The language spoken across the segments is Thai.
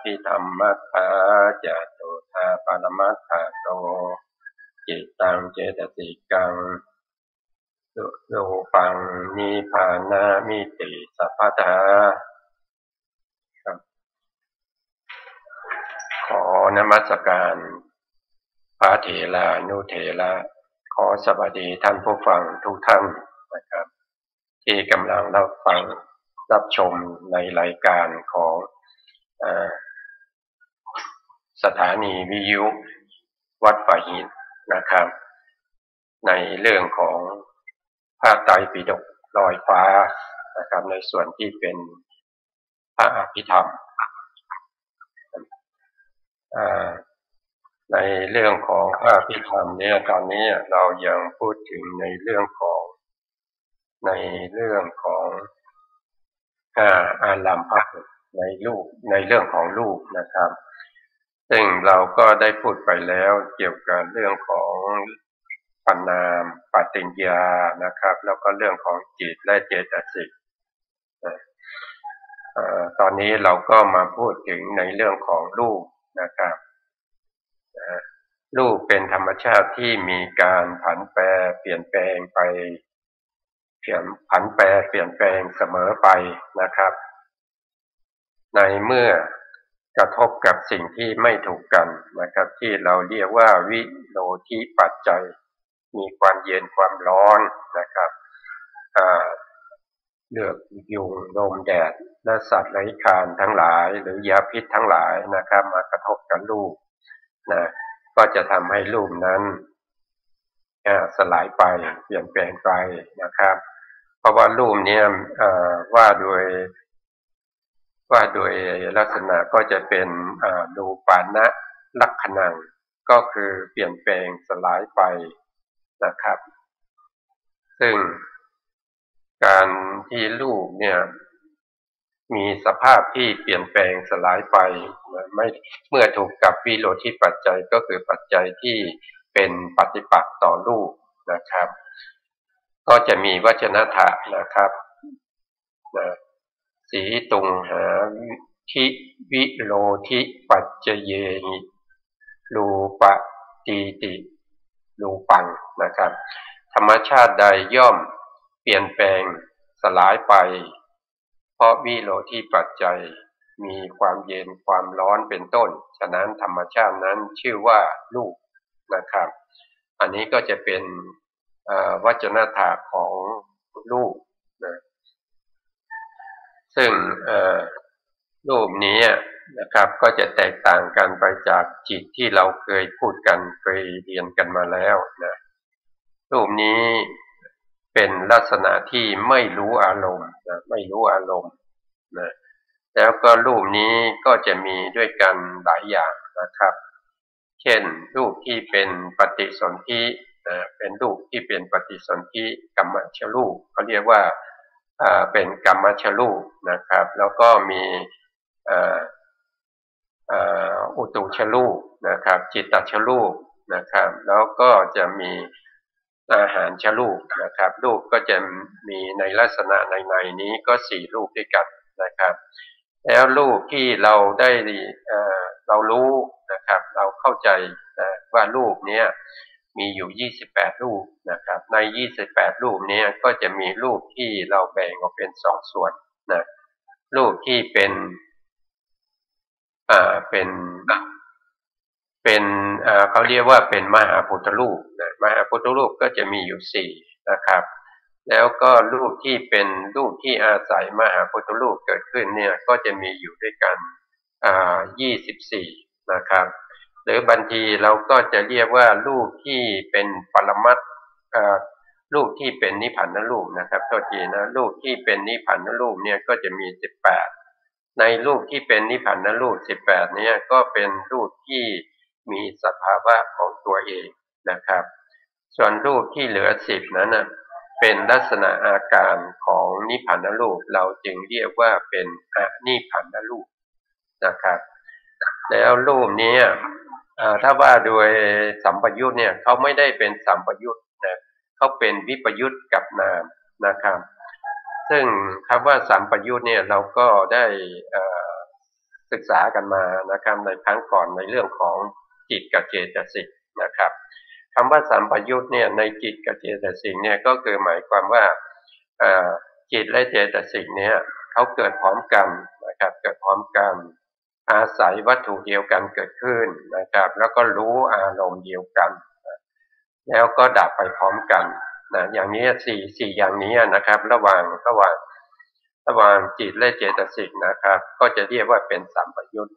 ภิธรรมัฏฐาจตุธาปรมัตถาโตจิตตังเจตสิกังสุรูปังนิพพานามิติสัพพทาขอนมัสการพระเถรานุเถระขอสวัสดีท่านผู้ฟังทุกท่านนะครับที่กำลังรับชมในรายการของสถานีวิทยุวัดป่าหินนะครับในเรื่องของพระไตรปิฎกลอยฟ้านะครับในส่วนที่เป็นพระอภิธรรมในเรื่องของพระอภิธรรมเนี่ยตอนนี้เรายังพูดถึงในเรื่องของอารัมภะในเรื่องของรูปนะครับซึ่งเราก็ได้พูดไปแล้วเกี่ยวกับเรื่องของปัญญาปัจจิญญานะครับแล้วก็เรื่องของจิตและเจตสิกตอนนี้เราก็มาพูดถึงในเรื่องของรูปนะครับรูปเป็นธรรมชาติที่มีการผันแปรเปลี่ยนแปลงไปเปลี่ยนแปลงเสมอไปนะครับในเมื่อกระทบกับสิ่งที่ไม่ถูกกันนะครับที่เราเรียกว่าวิโรธิปัจจัยมีความเย็นความร้อนนะครับเลือกยุงลมแดดและสัตว์ไร้คลานทั้งหลายหรือยาพิษทั้งหลายนะครับมากระทบกับรูปนะก็จะทำให้รูปนั้นสลายไปเปลี่ยนแปลงไปนะครับเพราะว่ารูปนี้ว่าโดยลักษณะก็จะเป็นรูปานะลักขณังก็คือเปลี่ยนแปลงสลายไปนะครับซึ่งการที่รูปเนี่ยมีสภาพที่เปลี่ยนแปลงสลายไปไม่เมื่อถูกกับวิโรธิปัจจัยก็คือปัจจัยที่เป็นปฏิปักษ์ต่อรูปนะครับก็จะมีวจนะถะนะครับสีตุงหาทิวิโรธิปัจเจเยหิรูปะตีติรูปังนะครับธรรมชาติใดย่อมเปลี่ยนแปลงสลายไปเพราะวิโรธิปัจจัยมีความเย็นความร้อนเป็นต้นฉะนั้นธรรมชาตินั้นชื่อว่ารูปนะครับอันนี้ก็จะเป็นวจนะถะของรูปนะซึ่งรูปนี้นะครับก็จะแตกต่างกันไปจากจิตที่เราเคยพูดกันเคยเรียนกันมาแล้วนะรูปนี้เป็นลักษณะที่ไม่รู้อารมณ์นะไม่รู้อารมณ์นะแล้วก็รูปนี้ก็จะมีด้วยกันหลายอย่างนะครับเช่นรูปที่เป็นปฏิสนธิเป็นรูปที่เป็นปฏิสนธิกัมมัชรูปเขาเรียกว่าเป็นกัมมัชรูปนะครับแล้วก็มีอุตุชรูปนะครับจิตตชรูปนะครับแล้วก็จะมีอาหารชรูปนะครับรูปก็จะมีในลักษณะในนี้ก็4รูปด้วยกันนะครับแล้วรูปที่เราได้เรารู้นะครับเราเข้าใจว่ารูปนี้มีอยู่28รูปนะครับใน28รูปนี้ก็จะมีรูปที่เราแบ่งออกเป็น2ส่วนนะรูปที่เป็นเขาเรียกว่าเป็นมหาพุทธรูปนะมหาพุทธรูปก็จะมีอยู่4นะครับแล้วก็รูปที่เป็นรูปที่อาศัยมหาพุทธรูปเกิดขึ้นเนี่ยก็จะมีอยู่ด้วยกัน24นะครับหรือบางทีเราก็จะเรียกว่ารูปที่เป็นปรมัตถ์รูปที่เป็นนิพพานรูปนะครับโทษทีนะรูปที่เป็นนิพพานรูปเนี่ยก็จะมี18ในรูปที่เป็นนิพพานรูป18เนี่ยก็เป็นรูปที่มีสภาวะของตัวเองนะครับส่วนรูปที่เหลือ10นั้นนะเป็นลักษณะอาการของนิพพานรูปเราจึงเรียกว่าเป็นอนิพพานรูปนะครับแล้วรูปนี้ถ้าว่าโดยสัมปยุตเนี่ยเขาไม่ได้เป็นสัมปยุตนะเขาเป็นวิปยุตกับนามนะครับซึ่งคำว่าสัมปยุตเนี่ยเราก็ได้ ศึกษากันมานะครับในครั้งก่อนในเรื่องของจิตกับเจตสิกนะครับคำว่าสัมปยุตเนี่ยในจิตกับเจตสิกเนี่ยก็คือหมายความว่าจิตและเจตสิกเนี่ยเขาเกิดพร้อมกันนะครับเกิดพร้อมกันอาศัยวัตถุเดียวกันเกิดขึ้นนะครับแล้วก็รู้อารมณ์เดียวกันแล้วก็ดับไปพร้อมกันนะอย่างนี้สี่อย่างนี้นะครับระหว่างจิตและเจตสิกนะครับก็จะเรียกว่าเป็นสัมปยุต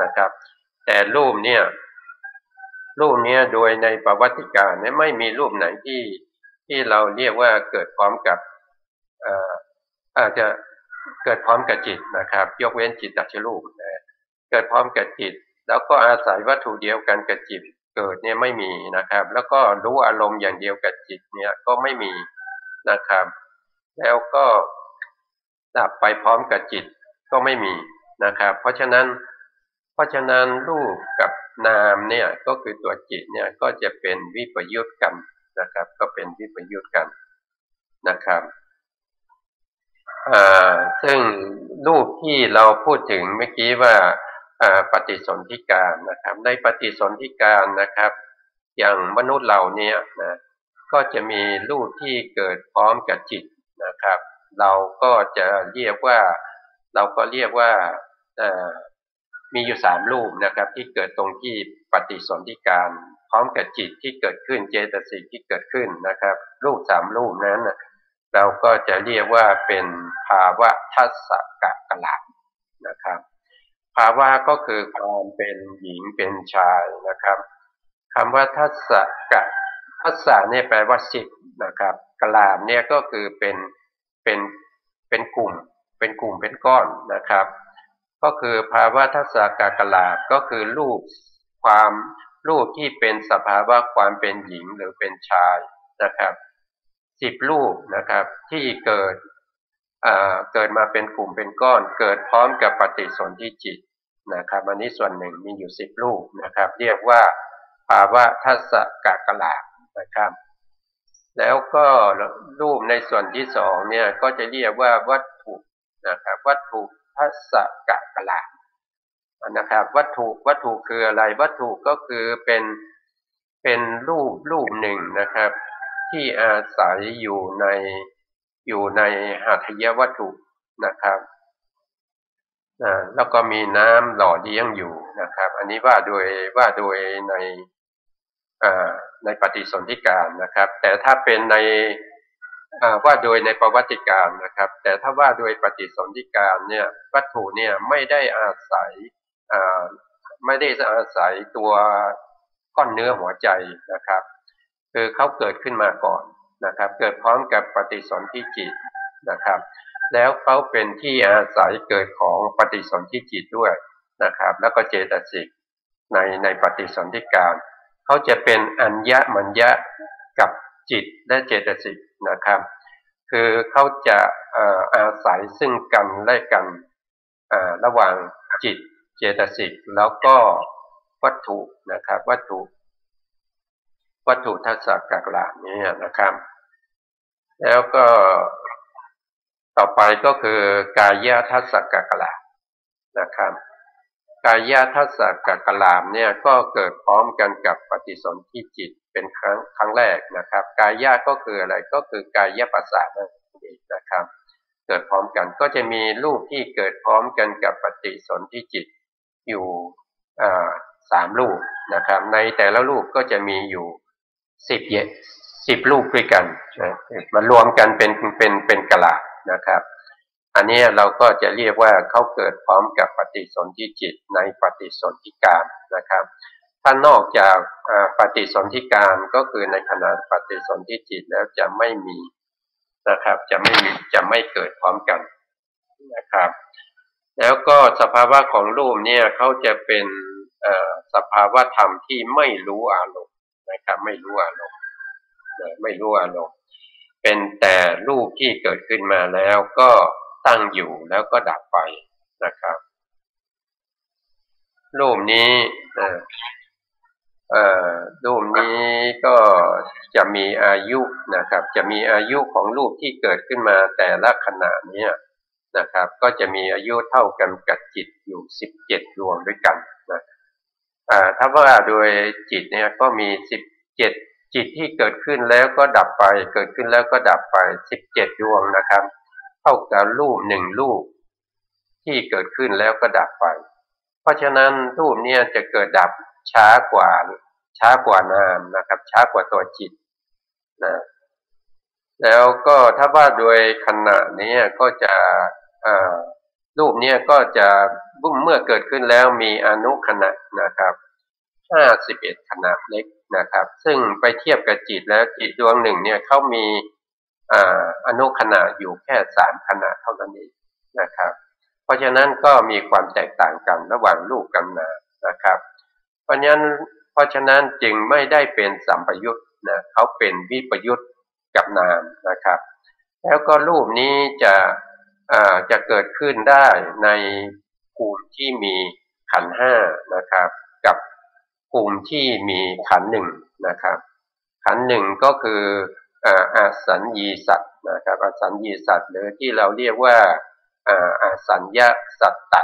นะครับแต่รูปเนี่ยโดยในประวัติการเนี่ยไม่มีรูปไหนที่เราเรียกว่าเกิดพร้อมกับอาจจะเกิดพร้อมกับจิตนะครับยกเว้นจิตตชรูปนะเกิดพร้อมกับจิตแล้วก็อาศัยวัตถุเดียวกันกับจิตเกิดเนี่ยไม่มีนะครับแล้วก็รู้อารมณ์อย่างเดียวกับจิตเนี่ยก็ไม่มีนะครับแล้วก็ดับไปพร้อมกับจิตก็ไม่มีนะครับเพราะฉะนั้นรูปกับนามเนี่ยก็คือตัวจิตเนี่ยก็จะเป็นวิปยุตกันนะครับก็เป็นวิปยุตกันนะครับซึ่งรูปที่เราพูดถึงเมื่อกี้ว่าปฏิสนธิการนะครับในปฏิสนธิการนะครับอย่างมนุษย์เราเนี่ยนะก็จะมีรูปที่เกิดพร้อมกับจิตนะครับเราก็เรียกว่ามีอยู่3รูปนะครับที่เกิดตรงที่ปฏิสนธิการพร้อมกับจิตที่เกิดขึ้นเจตสิกที่เกิดขึ้นนะครับรูป3รูปนั้นเราก็จะเรียกว่าเป็นภาวะทัสสะกะกะละนะครับภาวะก็คือความเป็นหญิงเป็นชายนะครับคำว่าทัสสะเนี่ยแปลว่าสิบนะครับกะลามเนี่ยก็คือเป็นกลุ่มเป็นก้อนนะครับก็คือภาวะทัสสะกะกะลาก็คือรูปที่เป็นสภาวะความเป็นหญิงหรือเป็นชายนะครับ10รูปนะครับที่เกิดมาเป็นกลุ่มเป็นก้อนเกิดพร้อมกับปฏิสนธิจิตนะครับอันนี้ส่วนหนึ่งมีอยู่10รูปนะครับเรียกว่าภาวะทัสสะกะกะลานะครับแล้วก็รูปในส่วนที่2เนี่ยก็จะเรียกว่าวัตถุนะครับวัตถุทัสสะกะกะลานะครับวัตถุคืออะไรวัตถุก็คือเป็นรูปหนึ่งนะครับที่อาศัยอยู่ในหาทายวัตถุนะครับแล้วก็มีน้ำหล่อเลี้ยงอยู่นะครับอันนี้ว่าโดยในปฏิสนธิการนะครับแต่ถ้าเป็นว่าโดยในประวัติการนะครับแต่ถ้าว่าโดยปฏิสนธิการเนี่ยวัตถุเนี่ยไม่ได้อาศัยตัวก้อนเนื้อหัวใจนะครับคือเขาเกิดขึ้นมาก่อนนะครับเกิดพร้อมกับปฏิสนธิจิตนะครับแล้วเขาเป็นที่อาศัยเกิดของปฏิสนธิจิตด้วยนะครับแล้วก็เจตสิกในปฏิสนธิการเขาจะเป็นอัญญมัญญะกับจิตและเจตสิกนะครับคือเขาจะอาศัยซึ่งกันและกันระหว่างจิตเจตสิกแล้วก็วัตถุนะครับวัตถุทัสสะกะกะละนี้นะครับแล้วก็ต่อไปก็คือกายทัสสะกะกะละนะครับกายทัสสะกะกะละเนี่ยก็เกิดพร้อมกันกับปฏิสนธิจิตเป็นครั้งแรกนะครับกายก็คืออะไรก็คือกายปัสสะนั่นเองนะครับเกิดพร้อมกันก็จะมีรูปที่เกิดพร้อมกันกับปฏิสนธิจิตอยู่3รูปนะครับในแต่ละรูปก็จะมีอยู่10รูปด้วยกันมารวมกันเป็นกะลานะครับอันนี้เราก็จะเรียกว่าเขาเกิดพร้อมกับปฏิสนธิจิตในปฏิสนธิการนะครับถ้านอกจากปฏิสนธิการก็คือในขณะปฏิสนธิจิตแล้วจะไม่มีนะครับจะไม่เกิดพร้อมกันนะครับแล้วก็สภาวะของรูปเนี่ยเขาจะเป็นสภาวะธรรมที่ไม่รู้อารมณ์นะครับไม่รู้อารมณ์เป็นแต่รูปที่เกิดขึ้นมาแล้วก็ตั้งอยู่แล้วก็ดับไปนะครับรูปนี้ก็จะมีอายุนะครับจะมีอายุของรูปที่เกิดขึ้นมาแต่ละขณะนี้ นะครับก็จะมีอายุเท่ากันกับจิตอยู่17ดวงด้วยกันนะถ้าว่าโดยจิตเนี่ยก็มี17จิตที่เกิดขึ้นแล้วก็ดับไปเกิดขึ้นแล้วก็ดับไป17ดวงนะครับเท่ากับรูปหนึ่งรูปที่เกิดขึ้นแล้วก็ดับไปเพราะฉะนั้นรูปเนี่ยจะเกิดดับช้ากว่านามนะครับช้ากว่าตัวจิตนะแล้วก็ถ้าว่าโดยขณะนี้ก็จะรูปเนี่ยก็จะเมื่อเกิดขึ้นแล้วมีอนุขณะนะครับ51ขณะเล็กนะครับซึ่งไปเทียบกับจิตแล้วจิตดวงหนึ่งเนี่ยเขามีอนุขณะอยู่แค่3ขณะเท่านั้นเองนะครับเพราะฉะนั้นก็มีความแตกต่างกันระหว่างรูปกับนามนะครับเพราะฉะนั้นจึงไม่ได้เป็นสัมปยุตนะเขาเป็นวิปยุตกับนามนะครับแล้วก็รูปนี้จะเกิดขึ้นได้ในภูมิที่มีขันธ์ห้านะครับกับภูมิที่มีขันธ์หนึ่งนะครับขันธ์หนึ่งก็คืออสัญญีสัตว์นะครับอสัญญีสัตว์หรือที่เราเรียกว่าอสัญญาสัตตะ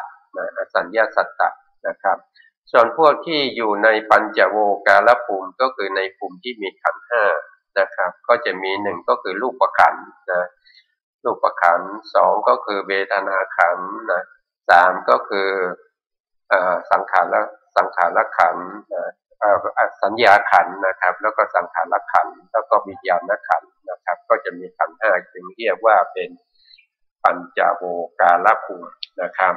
อสัญญาสัตตะนะครับส่วนพวกที่อยู่ในปัญจโวการภูมิก็คือในภูมิที่มีขันธ์ห้านะครับก็จะมีหนึ่งก็คือรูปขันธ์นะรูปขันธ์สองก็คือเวทนาขันธ์นะสามก็คือสังขารขันธ์สัญญาขันธ์นะครับแล้วก็สังขารขันธ์แล้วก็วิญญาณขันธ์นะครับก็จะมีขันธ์ห้าจึงเรียกว่าเป็นปัญจโวการภูมินะครับ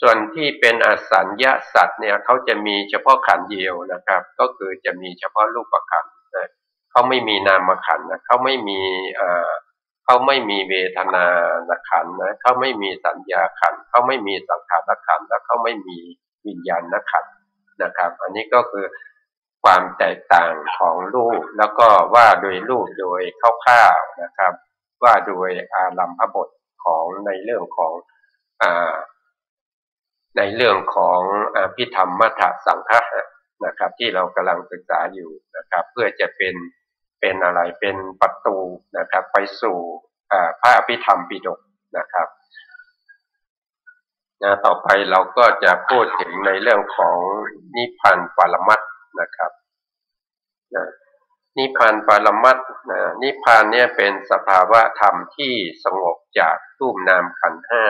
ส่วนที่เป็นอสัญญาสัตว์เนี่ยเขาจะมีเฉพาะขันธ์เดียวนะครับก็คือจะมีเฉพาะรูปขันธ์นะเขาไม่มีนามขันธ์นะเขาไม่มีเวทนาขันธ์นะเขาไม่มีสัญญาขันธ์เขาไม่มีสังขารขันธ์และเขาไม่มีวิญญาณขันธ์นะครับอันนี้ก็คือความแตกต่างของรูปแล้วก็ว่าโดยรูปโดยคร่าวๆนะครับว่าโดยอารัมภบทของในเรื่องของพิธรรมมัทธสังฆะนะครับที่เรากำลังศึกษาอยู่นะครับเพื่อจะเป็นอะไรเป็นประตูนะครับไปสู่พระอภิธรรมปิฎกนะครับต่อไปเราก็จะพูดถึงในเรื่องของนิพพานปรมัตถ์นะครับนิพพานปรมัตถ์นิพพานเนี่ยเป็นสภาวะธรรมที่สงบจากรูปนามขันธ์ห้า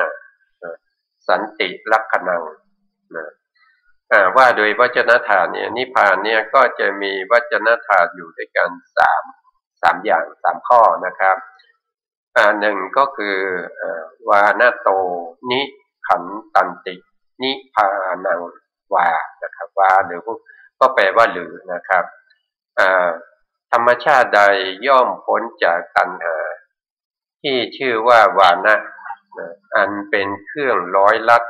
สันติลักขณังว่าโดยวจนธาตุเนี่ยนิพพานเนี่ยก็จะมีวจนธาตุอยู่ด้วยกันสามอย่าง3ข้อนะครับหนึ่งก็คือวานาโตนิขันตันตินิพพานังวานะครับวาหรือก็แปลว่าหรือนะครับธรรมชาติใดย่อมพ้นจากตัณหาที่ชื่อว่าวานะอันเป็นเครื่องร้อยลัด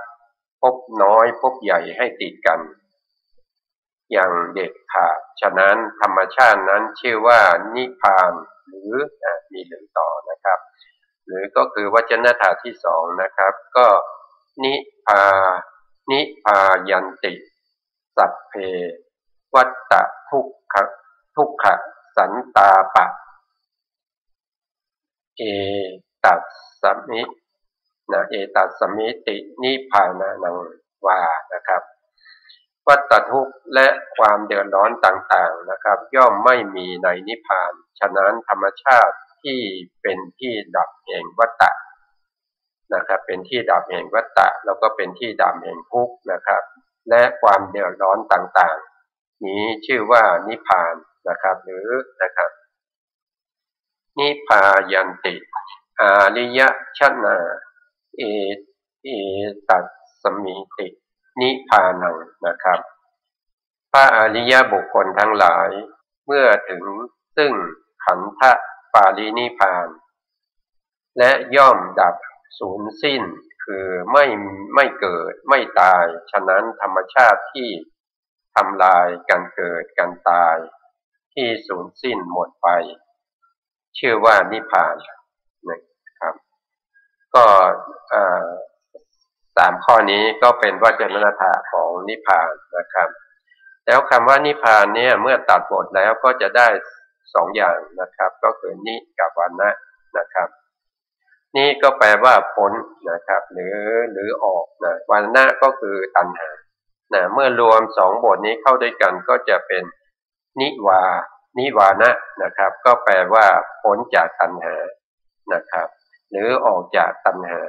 พบน้อยพบใหญ่ให้ติดกันอย่างเด็ดขาดฉะนั้นธรรมชาตินั้นชื่อว่านิพพานหรือมีหรือต่อนะครับหรือก็คือวจนธาตุที่สองนะครับก็นิพายันติสัพเพวัตตะทุกขสันตาปะเอตัสสมิเอตัสสมิตินิพพานังวานะครับวัฏทุกข์และความเดือดร้อนต่างๆนะครับย่อมไม่มีในนิพพานฉะนั้นธรรมชาติที่เป็นที่ดับแห่งวัฏฏะนะครับเป็นที่ดับแห่งวัฏฏะแล้วก็เป็นที่ดับแห่งทุกข์นะครับและความเดือดร้อนต่างๆนี้ชื่อว่านิพพานนะครับหรือนะครับนิพพายันติอาริยชนะเอตัสสมิตินิพพานังนะครับพระอริยบุคคลทั้งหลายเมื่อถึงซึ่งขันธปารินิพพานและย่อมดับสูญสิ้นคือไม่เกิดไม่ตายฉะนั้นธรรมชาติที่ทำลายการเกิดการตายที่สูญสิ้นหมดไปชื่อว่านิพพานนะครับก็3ข้อนี้ก็เป็นวจนธาตุของนิพพานนะครับแล้วคำว่านิพพานเนี่ยเมื่อตัดหมดแล้วก็จะได้2อย่างนะครับก็คือนิกับวานะนะครับ นี่ก็แปลว่าพ้นนะครับหรือออกนะวานะก็คือตัณหานะเมื่อรวมสองบทนี้เข้าด้วยกันก็จะเป็นนิวานะนะครับก็แปลว่าพ้นจากตัณหานะครับหรือออกจากตัณหา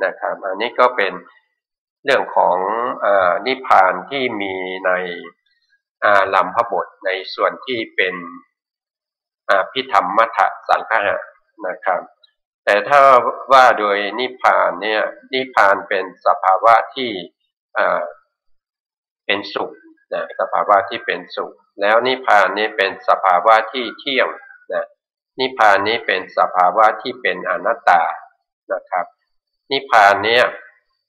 นะครับอันนี้ก็เป็นเรื่องของนิพพานที่มีในลัมพบทในส่วนที่เป็นพิธรรมมัทธสังคหะนะครับแต่ถ้าว่าโดยนิพพานเนี่ยนิพพานเป็นสภาวะที่เป็นสุขนะสภาวะที่เป็นสุขแล้วนิพพานนี้เป็นสภาวะที่เที่ยงนะนิพพานนี้เป็นสภาวะที่เป็นอนัตตานะครับนิพพานเนี้ย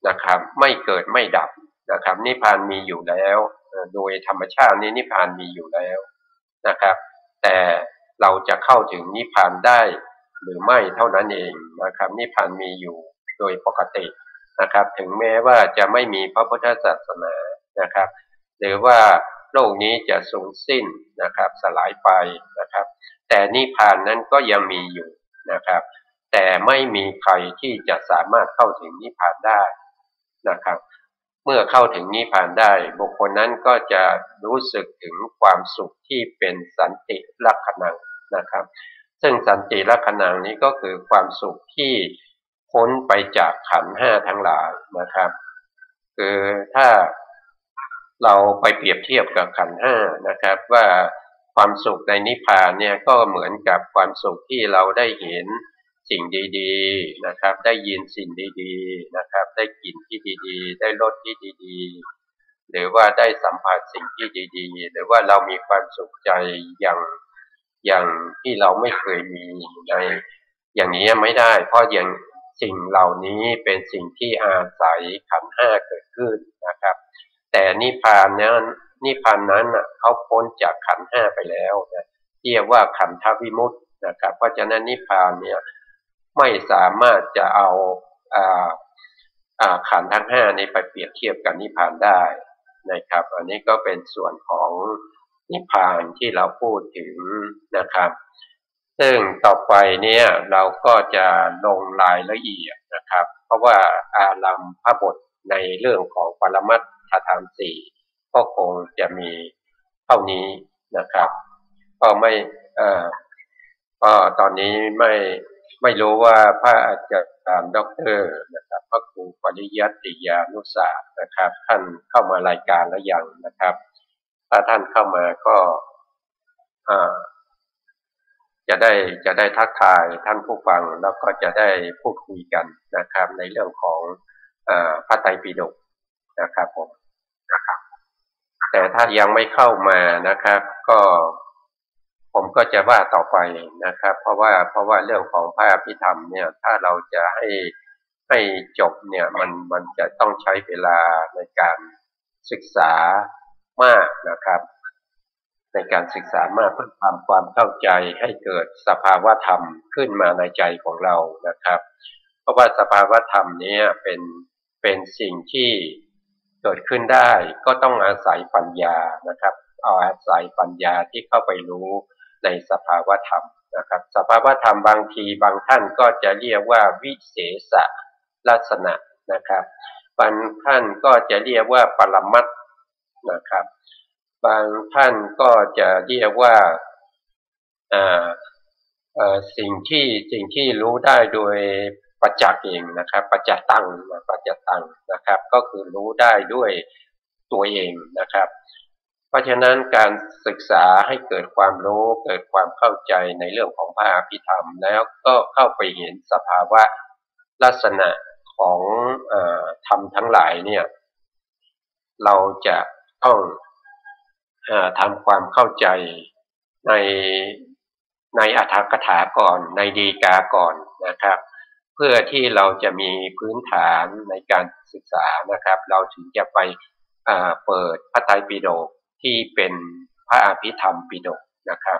นะครับไม่เกิดไม่ดับนะครับนิพพานมีอยู่แล้วโดยธรรมชาตินี้นิพพานมีอยู่แล้วนะครับแต่เราจะเข้าถึงนิพพานได้หรือไม่เท่านั้นเองนะครับนิพพานมีอยู่โดยปกตินะครับถึงแม้ว่าจะไม่มีพระพุทธศาสนานะครับหรือว่าโลกนี้จะสูญสิ้นนะครับสลายไปนะครับแต่นิพพานนั้นก็ยังมีอยู่นะครับแต่ไม่มีใครที่จะสามารถเข้าถึงนิพพานได้นะครับเมื่อเข้าถึงนิพพานได้บุคคลนั้นก็จะรู้สึกถึงความสุขที่เป็นสันติลักขณังนะครับซึ่งสันติลักขณังนี้ก็คือความสุขที่พ้นไปจากขันธ์ห้าทั้งหลายนะครับคือถ้าเราไปเปรียบเทียบกับขันธ์ห้านะครับว่าความสุขในนิพพานเนี่ยก็เหมือนกับความสุขที่เราได้เห็นสิ่งดีๆนะครับได้ยินสิ่งดีๆนะครับได้กลิ่นที่ดีๆได้รสที่ดีๆหรือว่าได้สัมผัสสิ่งที่ดีๆหรือว่าเรามีความสุขใจอย่างที่เราไม่เคยมีในอย่างนี้ไม่ได้เพราะอย่างสิ่งเหล่านี้เป็นสิ่งที่อาศัยขันธ์ห้าเกิดขึ้นนะครับแต่นิพพานนั้นเขาพ้นจากขันธ์ห้าไปแล้วนะเรียกว่าขันธวิมุตตินะครับเพราะฉะนั้นนิพพานเนี่ยไม่สามารถจะเอาขันธ์ทั้งห้านี้ไปเปรียบเทียบกับนิพพานได้นะครับอันนี้ก็เป็นส่วนของนิพพานที่เราพูดถึงนะครับซึ่งต่อไปเนี่ยเราก็จะลงรายละเอียดนะครับเพราะว่าอารัมภบทในเรื่องของปรมัตถธรรมสี่ก็คงจะมีเท่านี้นะครับก็ไม่ก็ตอนนี้ไม่รู้ว่าพระอาจารย์ด็อกเตอร์นะครับพระครูปริยัติยานุศาสตร์นะครับท่านเข้ามารายการแล้วยังนะครับถ้าท่านเข้ามาก็จะได้ทักทายท่านผู้ฟังแล้วก็จะได้พูดคุยกันนะครับในเรื่องของพระไตรปิฎกนะครับผมนะครับแต่ถ้ายังไม่เข้ามานะครับก็ผมก็จะว่าต่อไปนะครับเพราะว่าเรื่องของพระอภิธรรมเนี่ยถ้าเราจะให้จบเนี่ยมันจะต้องใช้เวลาในการศึกษามากนะครับในการศึกษามากเพื่อทำความเข้าใจให้เกิดสภาวะธรรมขึ้นมาในใจของเรานะครับเพราะว่าสภาวะธรรมนี้เป็นสิ่งที่เกิดขึ้นได้ก็ต้องอาศัยปัญญานะครับเอาอาศัยปัญญาที่เข้าไปรู้ในสภาวะธรรมนะครับสภาวะธรรมบางทีบางท่านก็จะเรียกว่าวิเศษลักษณะนะครับบางท่านก็จะเรียกว่าปรมัตถ์นะครับบางท่านก็จะเรียกว่าสิ่งที่รู้ได้โดยปัจจักเองนะครับปัจจตังนะครับก็คือรู้ได้ด้วยตัวเองนะครับเพราะฉะนั้นการศึกษาให้เกิดความรู้เกิดความเข้าใจในเรื่องของพระอภิธรรมแล้วก็เข้าไปเห็นสภาวะลักษณะของธรรมทั้งหลายเนี่ยเราจะต้องทำความเข้าใจในอรรถกถาก่อนในฎีกาก่อนนะครับเพื่อที่เราจะมีพื้นฐานในการศึกษานะครับเราถึงจะไปเปิดพระไตรปิฎกที่เป็นพระอภิธรรมปิฎกนะครับ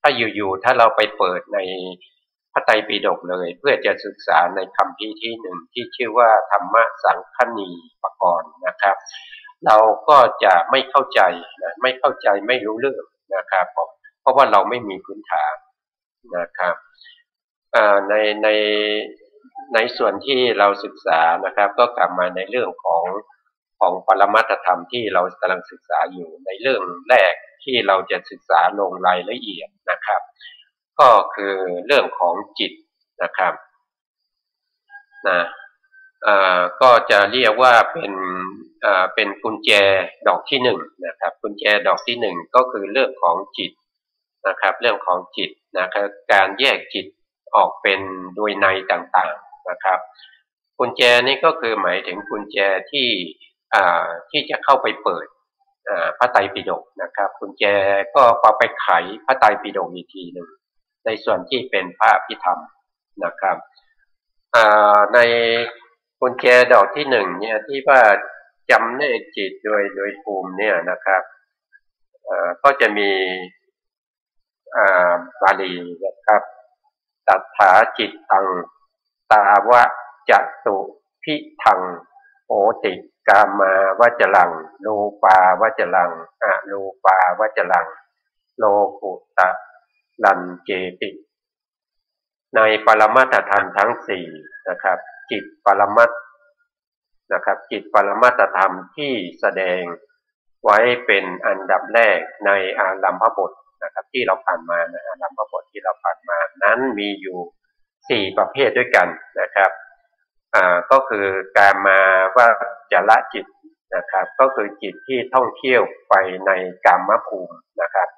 ถ้าอยู่ๆถ้าเราไปเปิดในพระไตรปิฎกเลยเพื่อจะศึกษาในคัมภีร์ที่หนึ่งที่ชื่อว่าธรรมสังคณีปกรณ์นะครับเราก็จะไม่เข้าใจไม่รู้เรื่องนะครับเพราะว่าเราไม่มีพื้นฐานนะครับใน ในส่วนที่เราศึกษานะครับก็กลับมาในเรื่องของปรมัตถธรรมที่เรากำลังศึกษาอยู่ในเรื่องแรกที่เราจะศึกษาลงรายละเอียดนะครับก็คือเรื่องของจิตนะครับนะก็จะเรียกว่าเป็นกุญแจดอกที่หนึ่งนะครับกุญแจดอกที่หนึ่งก็คือเรื่องของจิตนะครับเรื่องของจิตนะครับการแยกจิตออกเป็นโดยในต่างๆนะครับกุญแจนี่ก็คือหมายถึงกุญแจที่จะเข้าไปเปิดพระไตรปิฎกนะครับกุญแจก็เอาไปไขพระไตรปิฎกอีกทีหนึ่งในส่วนที่เป็นพระอภิธรรมนะครับในกุญแจดอกที่หนึ่งเนี่ยที่ว่าจำแนกจิตโดยภูมิเนี่ยนะครับก็จะมีบาลีนะครับตัฏฐาจิตตังตาวะจตุพิทังโหติกามาวจรังรูปาวจรังอรูปาวจรังโลกุตะลันเจติในปรมัตถธรรมทั้งสี่นะครับจิตปรมัตถ์นะครับจิตปรมัตถธรรมที่แสดงไว้เป็นอันดับแรกในอารัมภบทนะครับที่เราผ่านมาในอารัมภบทที่เราผ่านมานั้นมีอยู่4ประเภทด้วยกันนะครับก็คือการมาวจรจิตนะครับก็คือจิตที่ท่องเที่ยวไปในกามภูมินะครับ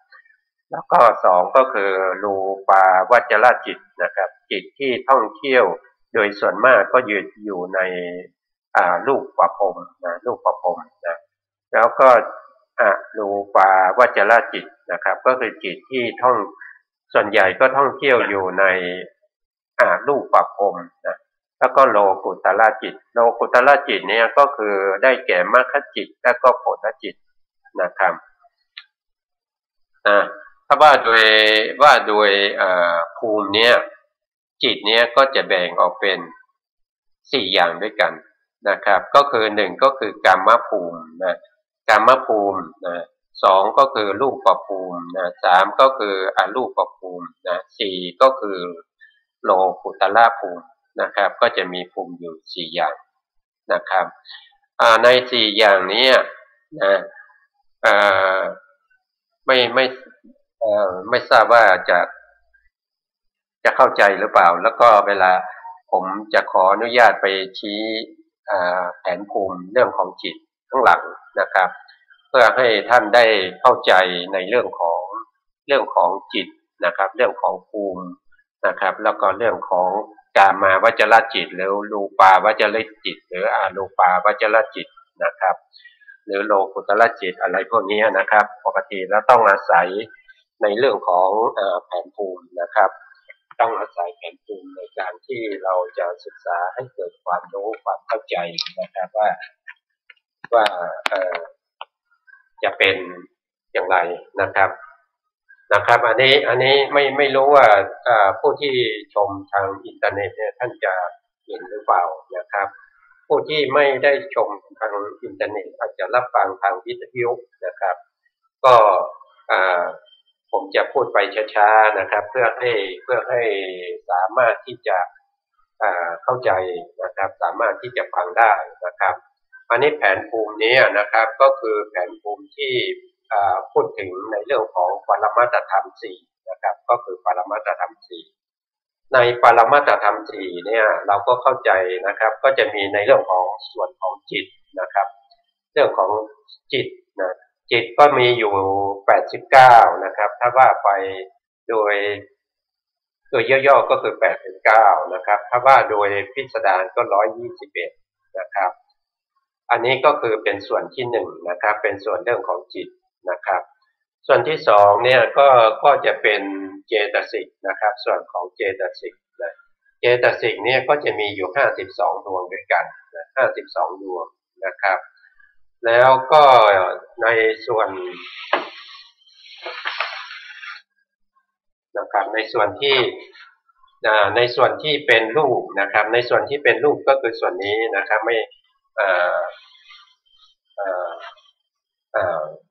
แล้วก็2ก็คือรูปาวจรจิตนะครับจิตที่ท่องเที่ยวโดยส่วนมากก็อยู่ในรูปประพรมนะรูปประพรมนะแล้วก็รูปาวจรจิตนะครับก็คือจิตที่ส่วนใหญ่ก็ท่องเที่ยวอยู่ในรูปประพรมนะแล้วก็โลกุตละจิตโลกุตละจิตเนี่ยก็คือได้แก่มรรคจิตและก็ผลจิตนะครับถ้าว่าโดยภูมิเนี่ยจิตเนี่ยก็จะแบ่งออกเป็น4อย่างด้วยกันนะครับก็คือ1ก็คือกามภูมินะกามภูมินะ2ก็คือรูปภูมินะ3ก็คืออรูปภูมินะ4ก็คือโลกุตละภูมินะครับก็จะมีภูมิอยู่4อย่างนะครับใน4อย่างนี้นะไม่ทราบว่าจะเข้าใจหรือเปล่าแล้วก็เวลาผมจะขออนุญาตไปชี้แผนภูมิเรื่องของจิตข้างหลังนะครับเพื่อให้ท่านได้เข้าใจในเรื่องของจิตนะครับเรื่องของภูมินะครับแล้วก็เรื่องของกามาวจรจิตหรือรูปาวจรจิตหรืออรูปาวจรจิตนะครับหรือโลกุตละจิตอะไรพวกนี้นะครับปกติแล้วต้องอาศัยในเรื่องของแผนภูมินะครับต้องอาศัยแผนภูมิในการที่เราจะศึกษาให้เกิดความรู้ความเข้าใจนะครับว่าจะเป็นอย่างไรนะครับอันนี้ไม่รู้ว่าผู้ที่ชมทางอินเทอร์เน็ตเนี่ยท่านจะเห็นหรือเปล่านะครับผู้ที่ไม่ได้ชมทางอินเทอร์เน็ตอาจจะรับฟังทางวิทยุนะครับก็ผมจะพูดไปช้าๆนะครับเพื่อให้สามารถที่จะเข้าใจนะครับสามารถที่จะฟังได้นะครับอันนี้แผนภูมินี้นะครับก็คือแผนภูมิที่พูดถึงในเรื่องของปรมัตถธรรม4นะครับก็คือปรมัตถธรรม4ในปรมัตถธรรม4เนี่ยเราก็เข้าใจนะครับก็จะมีในเรื่องของส่วนของจิตนะครับเรื่องของจิตนะจิตก็มีอยู่89นะครับถ้าว่าไปโดยย่อๆก็คือ89นะครับถ้าว่าโดยพิสดารก็121นะครับอันนี้ก็คือเป็นส่วนที่1นะครับเป็นส่วนเรื่องของจิตนะครับส่วนที่2เนี่ยก็จะเป็นเจตสิกนะครับส่วนของเจตสิกนะเจตสิกเนี่ยก็จะมีอยู่52ดวงด้วยกันนะ52ดวงนะครับแล้วก็ในส่วนนะครับในส่วนที่เป็นรูปนะครับในส่วนที่เป็นรูปก็คือส่วนนี้นะครับไม่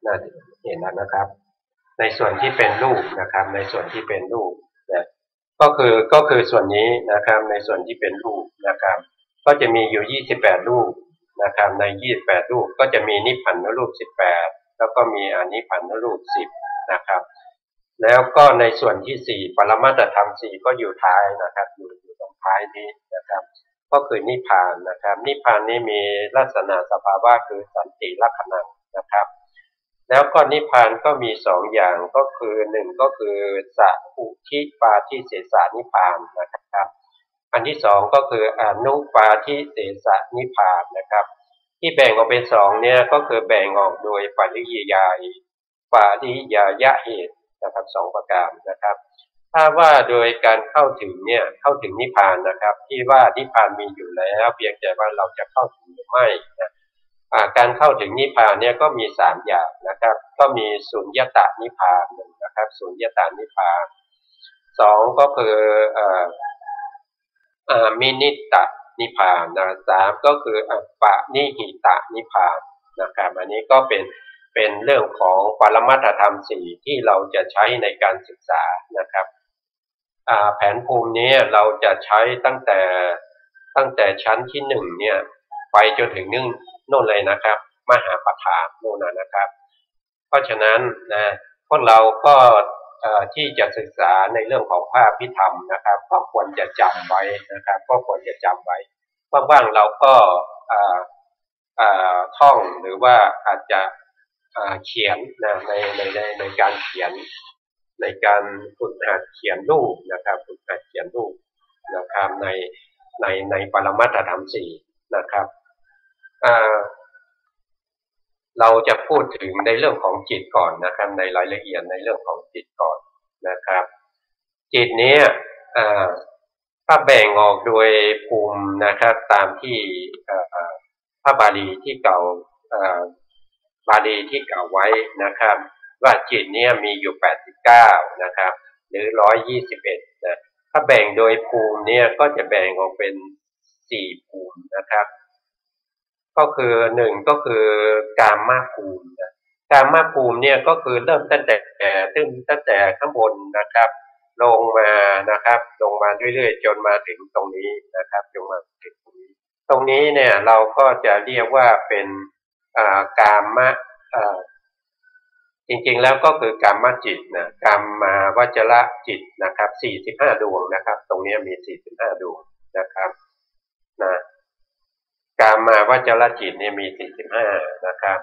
น่าจะเห็นแล้วนะครับในส่วนที่เป็นรูปนะครับในส่วนที่เป็นรูปนะ ก็คือส่วนนี้นะครับในส่วนที่เป็นรูปนะครับก็จะมีอยู่28รูปนะครับใน28รูปก็จะมีนิพพานรูป18แล้วก็มีอนิพพานรูป10นะครับแล้วก็ในส่วนที่4ปรมัตถธรรม4ก็อยู่ท้ายนะครับอยู่ตรงท้ายนี้นะครับก็คือนิพพานนะครับนิพพานนี้มีลักษณะสภาวะคือสันติลักขณังนะครับแล้วก็นิพพานก็มี2อย่างก็คือ1ก็คือสัพพุทิปาทิเสสนิพพานนะครับอันที่2ก็คืออนุปาทิเสสนิพพานนะครับที่แบ่งออกเป็น2เนี่ยก็คือแบ่งออกโดยปริยายเหตุนะครับ2ประการนะครับถ้าว่าโดยการเข้าถึงเนี่ยเข้าถึงนิพพานนะครับที่ว่านิพพานมีอยู่แล้วเพียงแต่ว่าเราจะเข้าถึงหรือไม่นะการเข้าถึงนิพพานเนี่ยก็มี3อย่างนะครับก็มีสุญญตานิพพานนะครับสุญญตานิพพาน2ก็คือมินิตะนิพพานนะ3ก็คืออัปปะนิหิตะนิพพานนะครับอันนี้ก็เป็นเรื่องของปรมัตถธรรม4ที่เราจะใช้ในการศึกษานะครับแผนภูมินี้เราจะใช้ตั้งแต่ชั้นที่1เนี่ยไปจนถึงโน่นเลยนะครับมหาประธานโน่นนะครับเพราะฉะนั้นนะพวกเราก็ที่จะศึกษาในเรื่องของภาพพิธรรมนะครับก็ควรจะจำไว้นะครับก็ควรจะจำไว้ว่างๆเราก็ท่องหรือว่าอาจจะเขียนนะในการเขียนในการฝึกหัดเขียนรูปนะครับฝึกหัดเขียนรูปนะครับในปรมัตถธรรม4นะครับเราจะพูดถึงในเรื่องของจิตก่อนนะครับในรายละเอียดในเรื่องของจิตก่อนนะครับจิตนี้ถ้าแบ่งออกโดยภูมินะครับตามที่พระบาลีที่เก่าบาลีที่กล่าวไว้นะครับว่าจิตเนี่ยมีอยู่89นะครับหรือ121นะถ้าแบ่งโดยภูมิเนี่ยก็จะแบ่งออกเป็น4ภูมินะครับก็คือ1ก็คือกามภูมินะกามภูมิเนี่ยก็คือเริ่มตั้งแต่ข้างบนนะครับลงมานะครับลงมาเรื่อยๆจนมาถึงตรงนี้นะครับจนมาถึงตรงนี้เนี่ยเราก็จะเรียกว่าเป็นกามะจริงๆแล้วก็คือกามจิตนะกามาวจรจิตนะครับ45ดวงนะครับตรงนี้มี45ดวงนะครับนะกามาวจรจิตเนี่ยมี45นะครับ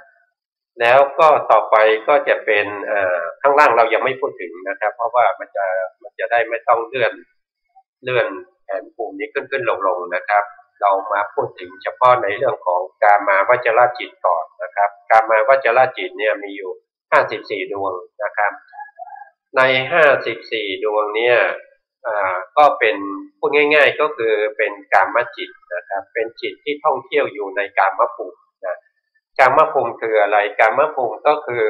แล้วก็ต่อไปก็จะเป็นข้างล่างเรายังไม่พูดถึงนะครับเพราะว่ามันจะได้ไม่ต้องเลื่อนแผนภูมินี้ขึ้นลงนะครับเรามาพูดถึงเฉพาะในเรื่องของกามาวจรจิตก่อนนะครับกามาวจรจิตเนี่ยมีอยู่54ดวงนะครับใน54ดวงเนี่ยก็เป็นพูดง่ายๆก็คือเป็นกามจิตนะครับเป็นจิตที่ท่องเที่ยวอยู่ในกามภูมินะกามภูมิคืออะไรกามภูมิก็คือ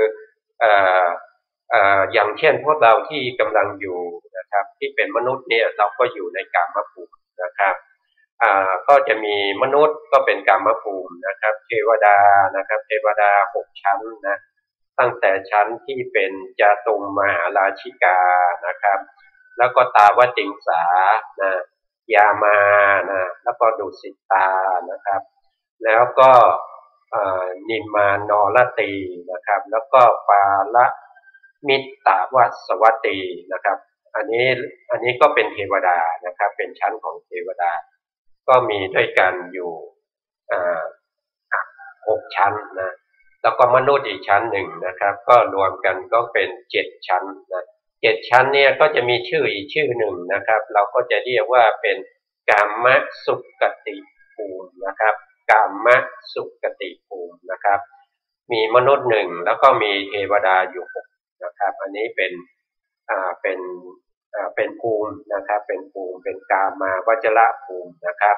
อย่างเช่นพวกเราที่กำลังอยู่นะครับที่เป็นมนุษย์เนี่ยเราก็อยู่ในกามภูมินะครับก็จะมีมนุษย์ก็เป็นกามภูมินะครับเทวดานะครับเทวดา6ชั้นนะตั้งแต่ชั้นที่เป็นจาตุมมหาราชิกานะครับแล้วก็ตาวติงสานะยามานะแล้วก็ดุสิตานะครับแล้วก็นิมมานรตีนะครับแล้วก็ปาละมิตตวัสวัตตีนะครับอันนี้ก็เป็นเทวดานะครับเป็นชั้นของเทวดาก็มีด้วยกันอยู่6ชั้นนะแล้วก็มนุษย์อีกชั้นหนึ่งนะครับก็รวมกันก็เป็น7ชั้นนะ7ชั้นเนี่ยก็จะมีชื่ออีกชื่อหนึ่งนะครับเราก็จะเรียกว่าเป็นกามสุกติภูมินะครับกามสุกติภูมินะครับมีมนุษย์1แล้วก็มีเทวดาอยู่6นะครับอันนี้เป็นภูมินะครับเป็นภูมิเป็นกามาวจรภูมินะครับ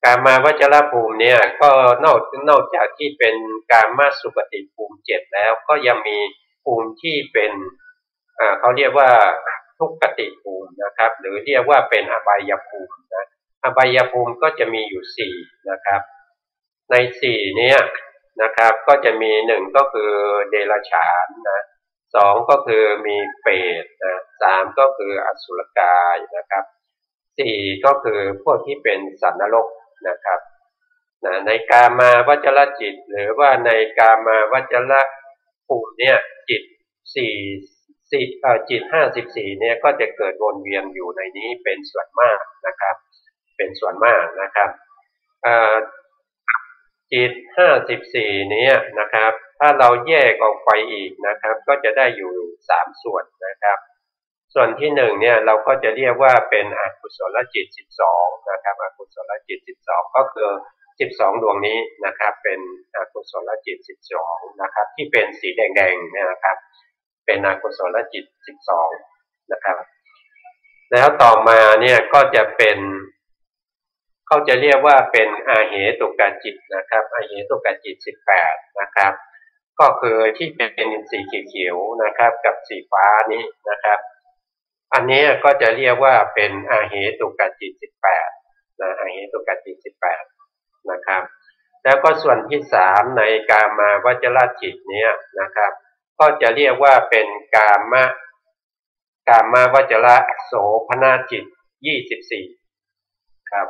กามาวจรภูมิเนี่ยก็นอกจากที่เป็นกามสุกติภูมิ7แล้วก็ยังมีภูมิที่เป็นเขาเรียกว่าทุกขติภูมินะครับหรือเรียกว่าเป็นอบายภูมินะอบายภูมิก็จะมีอยู่4นะครับใน4เนี่ยนะครับก็จะมี1ก็คือเดรัจฉานนะ2ก็คือมีเปรตนะ 3ก็คืออสุรกายนะครับ4ก็คือพวกที่เป็นสัตว์นรกนะครับในกามาวจรจิตหรือว่าในกามาวจรภูมิเนี่ยจิตจิต54เนี่ยก็จะเกิดวนเวียนอยู่ในนี้เป็นส่วนมากนะครับเป็นส่วนมากนะครับจิต54นี้นะครับถ้าเราแยกออกไปอีกนะครับก็จะได้อยู่3ส่วนนะครับส่วนที่1เนี่ยเราก็จะเรียกว่าเป็นอกุศลจิต12นะครับอกุศลจิต12ก็คือ12ดวงนี้นะครับเป็นอกุศลจิต12นะครับที่เป็นสีแดงๆเนี่ยนะครับเป็นอกุศลจิต12นะครับแล้วต่อมาเนี่ยก็จะเป็นเขาจะเรียกว่าเป็นอาเหตุกจิตนะครับอาเหตุกจิต18นะครับก็คือที่เป็นสีเขียวๆนะครับกับสีฟ้านี้นะครับอันนี้ก็จะเรียกว่าเป็นอาเหตุกจิต18นะอาเหตุกจิต18นะครับแล้วก็ส่วนที่3ในกามาวจรจิตนี้นะครับก็จะเรียกว่าเป็นกามาวจรโสภณจิต24ครับ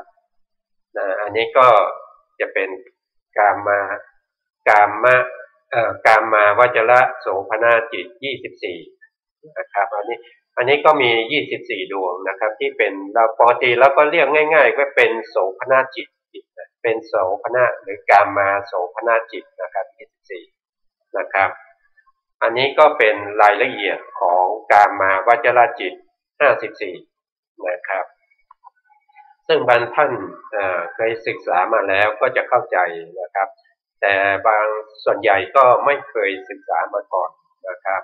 อันนี้ก็จะเป็นกามาวจรโสภณจิต24นะครับอันนี้ก็มี24ดวงนะครับที่เป็นเราปกติแล้วก็เรียกง่ายๆก็เป็นโสภณจิตเป็นโสภณหรือกามาโสภณจิตนะครับ24นะครับอันนี้ก็เป็นรายละเอียดของกามาวจรจิต54นะครับซึ่งบางท่านเคยศึกษามาแล้วก็จะเข้าใจนะครับแต่บางส่วนใหญ่ก็ไม่เคยศึกษามาก่อนนะครับ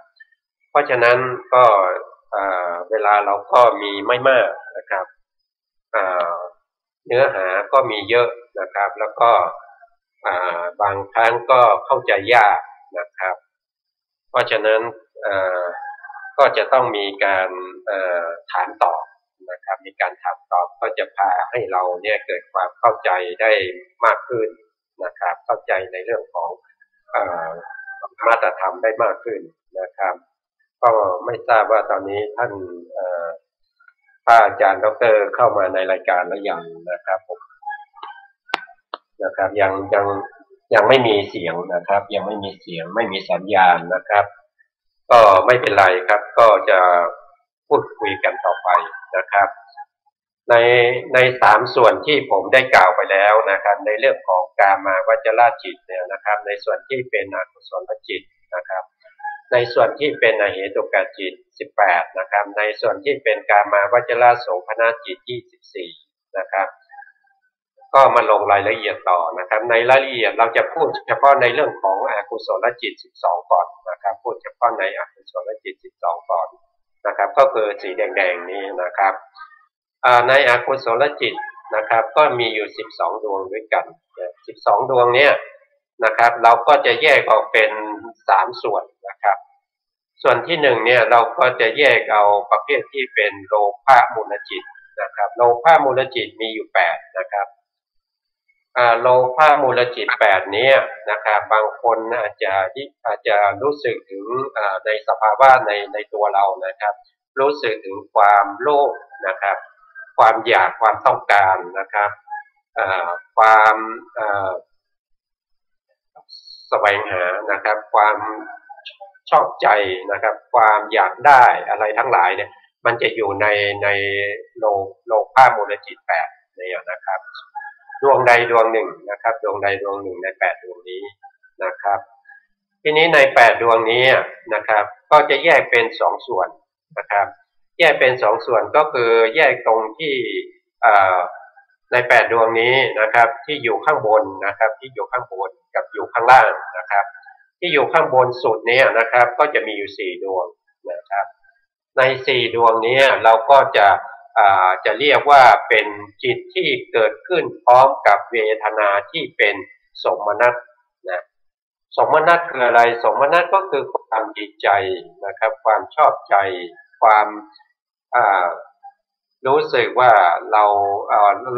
เพราะฉะนั้นก็เวลาเราก็มีไม่มากนะครับเนื้อหาก็มีเยอะนะครับแล้วก็บางครั้งก็เข้าใจยากนะครับเพราะฉะนั้นก็จะต้องมีการถามตอบนะครับมีการถามตอบก็จะพาให้เราเนี่ยเกิดความเข้าใจได้มากขึ้นนะครับเข้าใจในเรื่องของมาตรธรรมได้มากขึ้นนะครับก็ไม่ทราบว่าตอนนี้ท่านพระอาจารย์ดร.เข้ามาในรายการแล้วยังนะครับนะครับยังไม่มีเสียงนะครับยังไม่มีเสียงไม่มีสัญญาณนะครับก็ไม่เป็นไรครับก็จะพูดคุยกันต่อไปนะครับใน3ส่วนที่ผมได้กล่าวไปแล้วนะครับในเรื่องของกามาวจรจิตเนี่ยนะครับในส่วนที่เป็นอกุศลจิตนะครับในส่วนที่เป็นอเหตุกจิต18นะครับในส่วนที่เป็นกามาวจรโสภณจิต24นะครับก็มาลงรายละเอียดต่อนะครับในรายละเอียดเราจะพูดเฉพาะในเรื่องของอกุศลจิต12ก่อนนะครับพูดเฉพาะในอกุศลจิต12ก่อนนะครับก็คือสีแดงๆนี้นะครับในอกุศลจิตนะครับก็มีอยู่12ดวงด้วยกัน12ดวงนี้นะครับเราก็จะแยกออกเป็น3ส่วนนะครับส่วนที่1เนี่ยเราก็จะแยกเอาประเภทที่เป็นโลภะมูลจิตนะครับโลภะมูลจิตมีอยู่8นะครับโลภะมูลจิต8นี้นะครับบางคนอาจจะรู้สึกถึงในสภาวะในตัวเรานะครับรู้สึกถึงความโลภนะครับความอยากความต้องการนะครับความแสวงหานะครับความชอบใจนะครับความอยากได้อะไรทั้งหลายเนี่ยมันจะอยู่ในโลภะมูลจิต8เนี่ยนะครับดวงใดดวงหนึ่งนะครับดวงใดดวงหนึ่งใน8ดวงนี้นะครับทีนี้ใน8ดวงนี้นะครับก็จะแยกเป็น2ส่วนนะครับแยกเป็น2ส่วนก็คือแยกตรงที่ใน8ดวงนี้นะครับที่อยู่ข้างบนนะครับที่อยู่ข้างบนกับอยู่ข้างล่างนะครับที่อยู่ข้างบนสุดนี้นะครับก็จะมีอยู่4ดวงนะครับใน4ดวงนี้เราก็จะเรียกว่าเป็นจิตที่เกิดขึ้นพร้อมกับเวทนาที่เป็นสมนัตนะสมนัตคืออะไรสมนัตก็คือความดีใจนะครับความชอบใจความรู้สึกว่าเร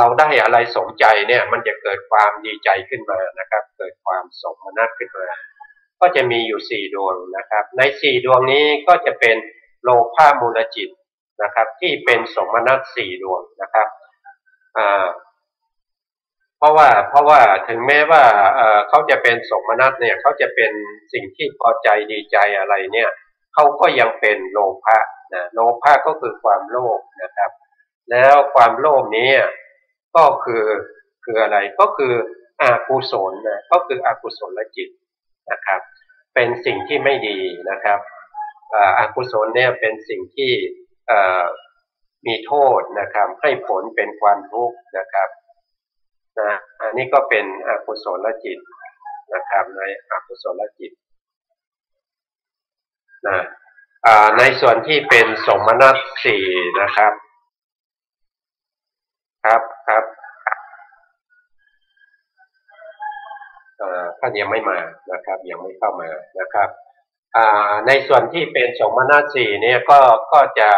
าได้อะไรสมใจเนี่ยมันจะเกิดความดีใจขึ้นมานะครับเกิดความสมนัตขึ้นมาก็จะมีอยู่4ดวงนะครับใน4ดวงนี้ก็จะเป็น โลภะมูลจิตนะครับที่เป็นสมนัตสี่ดวงนะครับเพราะว่าถึงแม้ว่าเขาจะเป็นสมนัตเนี่ยเขาจะเป็นสิ่งที่พอใจดีใจอะไรเนี่ยเขาก็ยังเป็นโลภะนะโลภะก็คือความโลภนะครับแล้วความโลภนี้ก็คืออะไรก็คืออกุศลนะก็คืออกุศลจิตนะครับเป็นสิ่งที่ไม่ดีนะครับอกุศลเนี่ยเป็นสิ่งที่มีโทษนะครับให้ผลเป็นความทุกข์นะครับนะอันนี้ก็เป็นอกุศลจิตนะครับในอกุศลจิตนะในส่วนที่เป็นสมนัตสี่นะครับครับท่านยังไม่มานะครับยังไม่เข้ามานะครับในส่วนที่เป็นสมนัตสี่เนี่ยก็จะ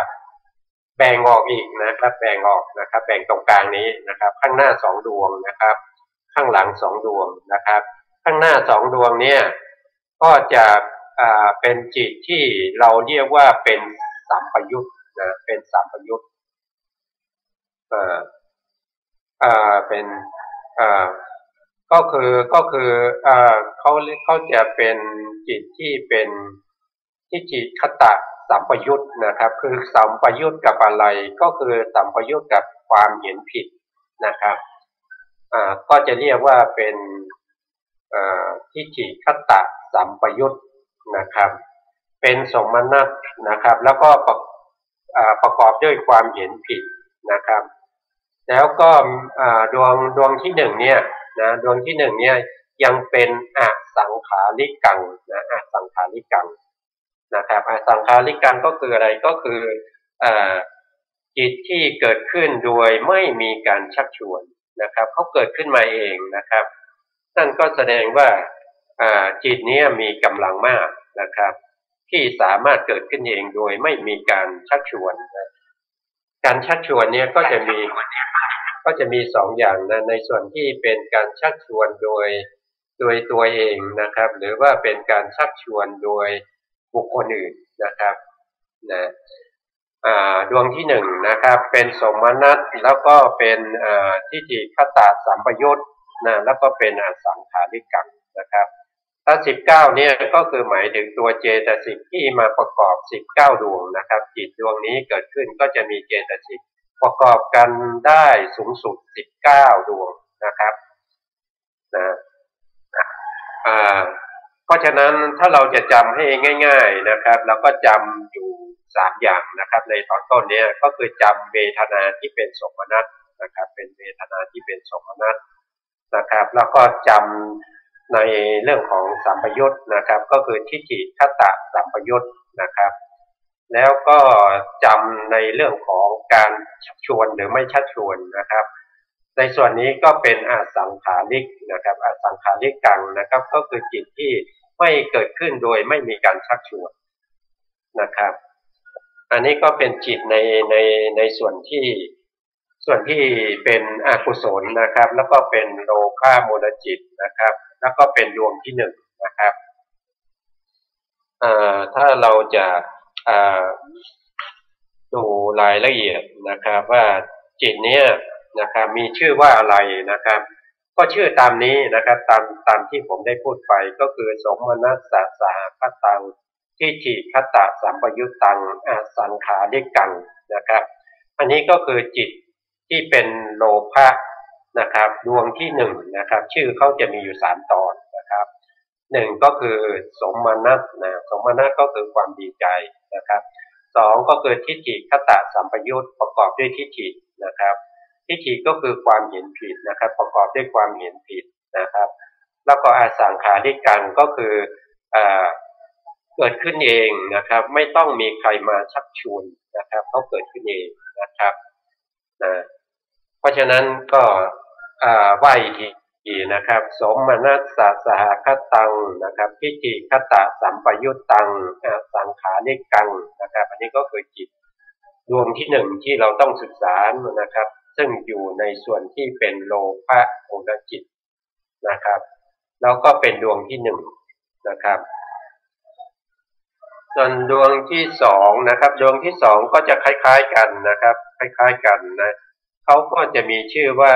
แบ่งออกอีกนะครับแบ่งออกนะครับแบ่งตรงกลางนี้นะครับข้างหน้าสองดวงนะครับข้างหลังสองดวงนะครับข้างหน้าสองดวงเนี่ยก็จะเป็นจิตที่เราเรียกว่าเป็นสัมปยุตนะเป็นสัมปยุตเป็นก็คือเขาจะเป็นจิตที่เป็นทิฏฐิคตะสัมปยุตนะครับคือสัมปยุตกับอะไรก็คือสัมปยุตกับความเห็นผิดนะครับก็จะเรียกว่าเป็นทิฏฐิคตะสัมปยุตนะครับเป็นสมนัตนะครับแล้วก็ประกอบด้วยความเห็นผิดนะครับแล้วก็ดวงที่หนึ่งเนี่ยนะดวงที่หนึ่งเนี่ยยังเป็นอสังขาริกังนะอสังขาริกังนะครับอสังขาริกังก็คืออะไรก็คือจิตที่เกิดขึ้นโดยไม่มีการชักชวนนะครับเขาเกิดขึ้นมาเองนะครับนั่นก็แสดงว่าจิตนี้มีกำลังมากนะครับที่สามารถเกิดขึ้นเองโดยไม่มีการชักชวนนะการชักชวนเนี่ยก็จะมีสองอย่างนะในส่วนที่เป็นการชักชวนโดยตัวเองนะครับหรือว่าเป็นการชักชวนโดยบุคคลอื่นนะครับนะดวงที่หนึ่งนะครับเป็นสมนัตแล้วก็เป็นทิฏฐิคตาสัมปยุตนะแล้วก็เป็นอสังขาริกังนะครับถ้า19เนี่ยก็คือหมายถึงตัวเจตสิกที่มาประกอบ19ดวงนะครับจิตดวงนี้เกิดขึ้นก็จะมีเจตสิกประกอบกันได้สูงสุด19ดวงนะครับนะเพราะฉะนั้นถ้าเราจะจำให้ง่ายๆนะครับเราก็จำอยู่3อย่างนะครับในตอนต้นนี้ก็คือจำเวทนาที่เป็นสมนัตนะครับเป็นเวทนาที่เป็นสมนัตนะครับแล้วก็จำในเรื่องของสัมปยุตนะครับก็คือทิฏฐิคตะสัมปยุตนะครับแล้วก็จำในเรื่องของการชักชวนหรือไม่ชักชวนนะครับในส่วนนี้ก็เป็นอสังขาริกนะครับอสังขาริกังนะครับก็คือจิตที่ไม่เกิดขึ้นโดยไม่มีการชักชวนนะครับอันนี้ก็เป็นจิตในส่วนที่เป็นอกุศลนะครับแล้วก็เป็นโลภะมูลจิตนะครับแล้วก็เป็นดวงที่หนึ่งนะครับถ้าเราจะดูรายละเอียดนะครับว่าจิตนี้นะครับมีชื่อว่าอะไรนะครับก็ชื่อตามนี้นะครับตามที่ผมได้พูดไปก็คือสมนัสสะสหคตังทิฏฐิคตะสัมปยุตตังอสังขาริกังนะครับอันนี้ก็คือจิตที่เป็นโลภะนะครับดวงที่หนึ่งนะครับชื่อเขาจะมีอยู่3ตอนนะครับหนึ่งก็คือสมนัสนะสมนัสก็คือความดีใจนะครับสองก็คือทิฏฐิคตะสัมปยุตประกอบด้วยทิฏฐินะครับทิฏฐิก็คือความเห็นผิดนะครับประกอบด้วยความเห็นผิดนะครับแล้วก็อสังขาริกังก็คือเกิดขึ้นเองนะครับไม่ต้องมีใครมาชักชวนนะครับเขาเกิดขึ้นเองนะครับนะเพราะฉะนั้นก็ว่าอีกทีนะครับสมนัสสะสหคตังนะครับทิฏฐิคตะสัมปยุตตังสังขาริกังนะครับอันนี้ก็คือจิตดวงที่หนึ่งที่เราต้องศึกษานะครับซึ่งอยู่ในส่วนที่เป็นโลภะมูลจิตนะครับแล้วก็เป็นดวงที่หนึ่งนะครับ ส่วนดวงที่สองนะครับดวงที่สองก็จะคล้ายๆกันนะครับคล้ายๆกันนะเขาก็จะมีชื่อว่า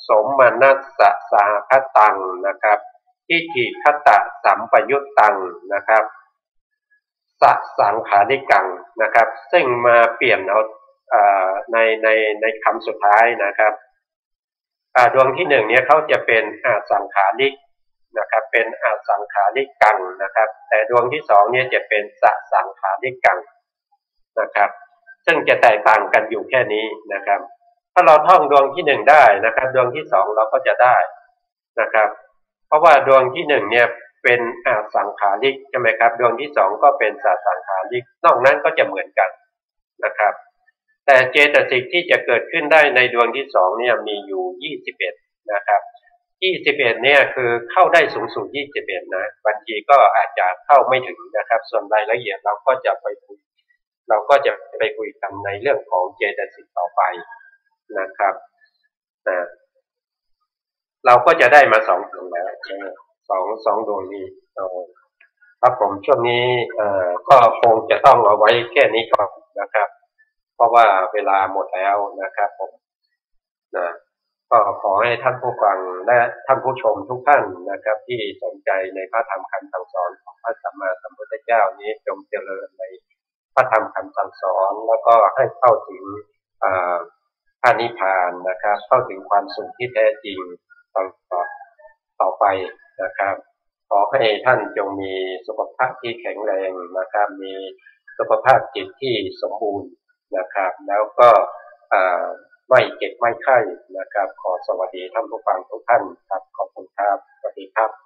สมนัสสะสหคตังนะครับทิฏฐิคตะสัมปยุตตังนะครับสสังขาริกังนะครับซึ่งมาเปลี่ยนเอาในคำสุดท้ายนะครับดวงที่หนึ่งเนี่ยเขาจะเป็นสังขาริกนะครับเป็นสังขาริกังนะครับแต่ดวงที่สองเนี่ยจะเป็นสสังขาริกังนะครับซึ่งจะแตกต่างกันอยู่แค่นี้นะครับถ้าเราท่องดวงที่หนึ่งได้นะครับดวงที่สองเราก็จะได้นะครับเพราะว่าดวงที่หนึ่งเนี่ยเป็นสังขาริกใช่ไหมครับดวงที่สองก็เป็นสสังขาริกนอกนั้นก็จะเหมือนกันนะครับแต่เจตสิกที่จะเกิดขึ้นได้ในดวงที่สองเนี่ยมีอยู่21นะครับ21เนี่ยคือเข้าได้สูงสุด21นะบางทีก็อาจจะเข้าไม่ถึงนะครับส่วนรายละเอียดเราก็จะไปคุยกันในเรื่องของเจตสิกต่อไปนะครับเราก็จะได้มา2ดวงแล้วสองดวงนี้ครับผมช่วงนี้ก็คงจะต้องเอาไว้แค่นี้ก่อนนะครับเพราะว่าเวลาหมดแล้วนะครับผมนะก็ขอให้ท่านผู้ฟังและท่านผู้ชมทุกท่านนะครับที่สนใจในพระธรรมคำสั่งสอนของพระสัมมาสัมพุทธเจ้านี้จงเจริญในพระธรรมคำสั่งสอนแล้วก็ให้เข้าถึงพระนิพพานนะครับเข้าถึงความสุขที่แท้จริงต่อไปนะครับขอให้ท่านจงมีสุขภาพที่แข็งแรงนะครับมีสุขภาพจิตที่สมบูรณ์นะครับแล้วก็ไม่เจ็บไม่ไข้นะครับขอสวัสดีท่านผู้ฟังทุกท่านครับขอบคุณครับสวัสดีครับ